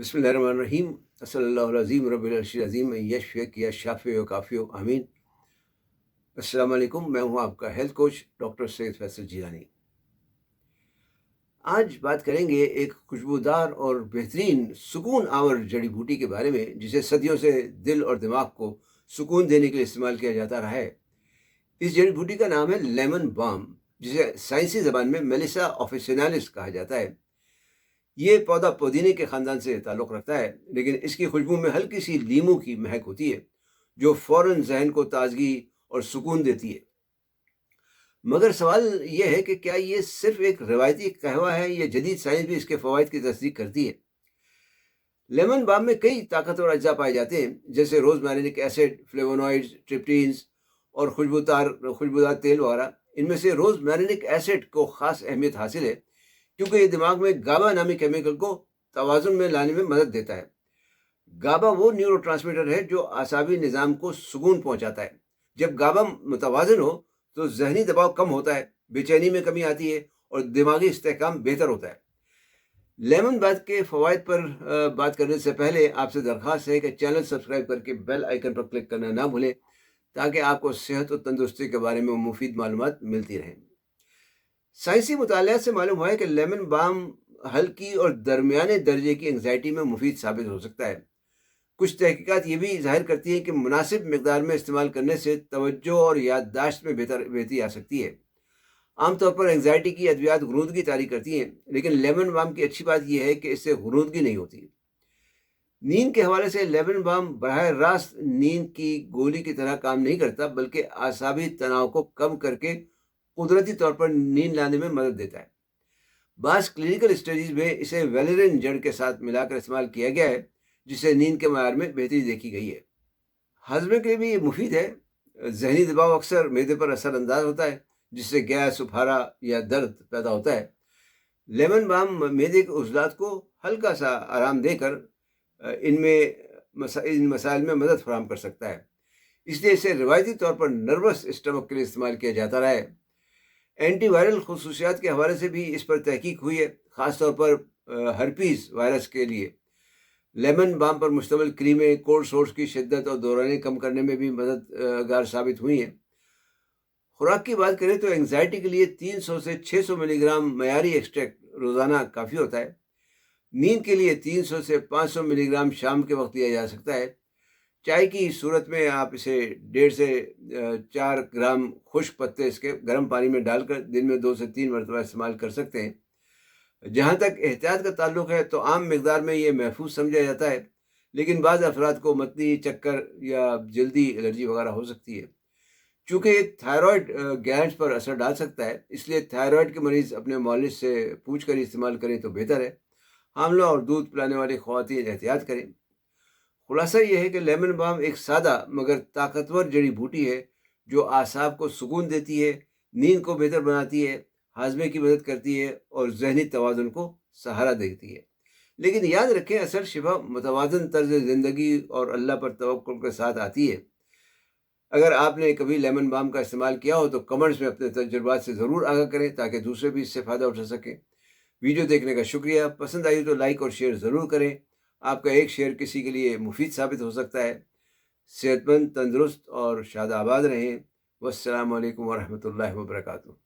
بسم اللہ الرحمن الرحیم صلی اللہ العظیم رب العرش العظیم یشفیق یا شافی و کافی و آمین۔ السلام علیکم، میں ہوں آپ کا ہیلتھ کوچ ڈاکٹر سید فیصل جیلانی۔ آج بات کریں گے ایک خوشبودار اور بہترین سکون آور جڑی بوٹی کے بارے میں، جسے صدیوں سے دل اور دماغ کو سکون دینے کے لیے استعمال کیا جاتا رہا ہے۔ اس جڑی بوٹی کا نام ہے لیمن بام، جسے سائنسی زبان میں میلیسا آفیسینالس کہا جاتا ہے۔ یہ پودا پودینے کے خاندان سے تعلق رکھتا ہے، لیکن اس کی خوشبو میں ہلکی سی لیمو کی مہک ہوتی ہے جو فوراً ذہن کو تازگی اور سکون دیتی ہے۔ مگر سوال یہ ہے کہ کیا یہ صرف ایک روایتی قہوہ ہے یا جدید سائنس بھی اس کے فوائد کی تصدیق کرتی ہے؟ لیمن بام میں کئی طاقتور اجزاء پائے جاتے ہیں، جیسے روز میرینک ایسڈ، فلیونوائڈز، ٹرپٹینز اور خوشبودار تیل وغیرہ۔ ان میں سے روز میرینک ایسڈ کو خاص اہمیت حاصل ہے کیونکہ یہ دماغ میں گابا نامی کیمیکل کو توازن میں لانے میں مدد دیتا ہے۔ گابا وہ نیورو ٹرانسمیٹر ہے جو اعصابی نظام کو سکون پہنچاتا ہے۔ جب گابا متوازن ہو تو ذہنی دباؤ کم ہوتا ہے، بے چینی میں کمی آتی ہے اور دماغی استحکام بہتر ہوتا ہے۔ لیمن بات کے فوائد پر بات کرنے سے پہلے آپ سے درخواست ہے کہ چینل سبسکرائب کر کے بیل آئیکن پر کلک کرنا نہ بھولیں تاکہ آپ کو صحت و تندرستی کے بارے میں مفید معلومات ملتی رہیں۔ سائنسی مطالعات سے معلوم ہوا ہے کہ لیمن بام ہلکی اور درمیانے درجے کی انگزائٹی میں مفید ثابت ہو سکتا ہے۔ کچھ تحقیقات یہ بھی ظاہر کرتی ہیں کہ مناسب مقدار میں استعمال کرنے سے توجہ اور یادداشت میں بہتری آ سکتی ہے۔ عام طور پر انگزائٹی کی ادویات غنودگی طاری کرتی ہیں، لیکن لیمن بام کی اچھی بات یہ ہے کہ اس سے غنودگی نہیں ہوتی۔ نیند کے حوالے سے لیمن بام براہ راست نیند کی گولی کی طرح کام نہیں کرتا، بلکہ اعصابی تناؤ کو کم کر کے قدرتی طور پر نیند لانے میں مدد دیتا ہے۔ بعض کلینکل اسٹڈیز میں اسے ویلیرین جڑ کے ساتھ ملا کر استعمال کیا گیا ہے، جس سے نیند کے معیار میں بہتری دیکھی گئی ہے۔ ہضم کے لیے بھی یہ مفید ہے۔ ذہنی دباؤ اکثر معدے پر اثر انداز ہوتا ہے، جس سے گیس، اپھارا یا درد پیدا ہوتا ہے۔ لیمن بام معدے کے عضلات کو ہلکا سا آرام دے کر ان مسائل میں مدد فراہم کر سکتا ہے۔ اس لیے اسے روایتی طور پر نروس اسٹمک کے لیے استعمال کیا جاتا رہا ہے۔ اینٹی وائرل خصوصیات کے حوالے سے بھی اس پر تحقیق ہوئی ہے، خاص طور پر ہرپیز وائرس کے لیے۔ لیمن بام پر مشتمل کریمیں کولڈ سورس کی شدت اور دورانیں کم کرنے میں بھی مددگار ثابت ہوئی ہیں۔ خوراک کی بات کریں تو انگزائٹی کے لیے 300 سے 600 ملی گرام معیاری ایکسٹریکٹ روزانہ کافی ہوتا ہے۔ نیند کے لیے 300 سے 500 ملی گرام شام کے وقت لیا جا سکتا ہے۔ چائے کی صورت میں آپ اسے 1.5 سے 4 گرام خشک پتے اس کے گرم پانی میں ڈال کر دن میں 2 سے 3 مرتبہ استعمال کر سکتے ہیں۔ جہاں تک احتیاط کا تعلق ہے تو عام مقدار میں یہ محفوظ سمجھا جاتا ہے، لیکن بعض افراد کو متلی، چکر یا جلدی الرجی وغیرہ ہو سکتی ہے۔ چونکہ یہ تھائرائیڈ گلینڈز پر اثر ڈال سکتا ہے، اس لیے تھائرائیڈ کے مریض اپنے معالج سے پوچھ کر استعمال کریں تو بہتر ہے۔ حاملہ اور دودھ پلانے والی خواتین احتیاط کریں۔ خلاصہ یہ ہے کہ لیمن بام ایک سادہ مگر طاقتور جڑی بوٹی ہے جو اعصاب کو سکون دیتی ہے، نیند کو بہتر بناتی ہے، ہاضمے کی مدد کرتی ہے اور ذہنی توازن کو سہارا دیتی ہے۔ لیکن یاد رکھیں، اصل شفا متوازن طرز زندگی اور اللہ پر توکل کے ساتھ آتی ہے۔ اگر آپ نے کبھی لیمن بام کا استعمال کیا ہو تو کمنٹس میں اپنے تجربات سے ضرور آگاہ کریں تاکہ دوسرے بھی اس سے فائدہ اٹھا سکیں۔ ویڈیو دیکھنے کا شکریہ۔ پسند آئی تو لائک اور شیئر ضرور کریں۔ آپ کا ایک شیئر کسی کے لیے مفید ثابت ہو سکتا ہے۔ صحت مند، تندرست اور شاد آباد رہیں۔ والسلام علیکم ورحمۃ اللہ وبرکاتہ۔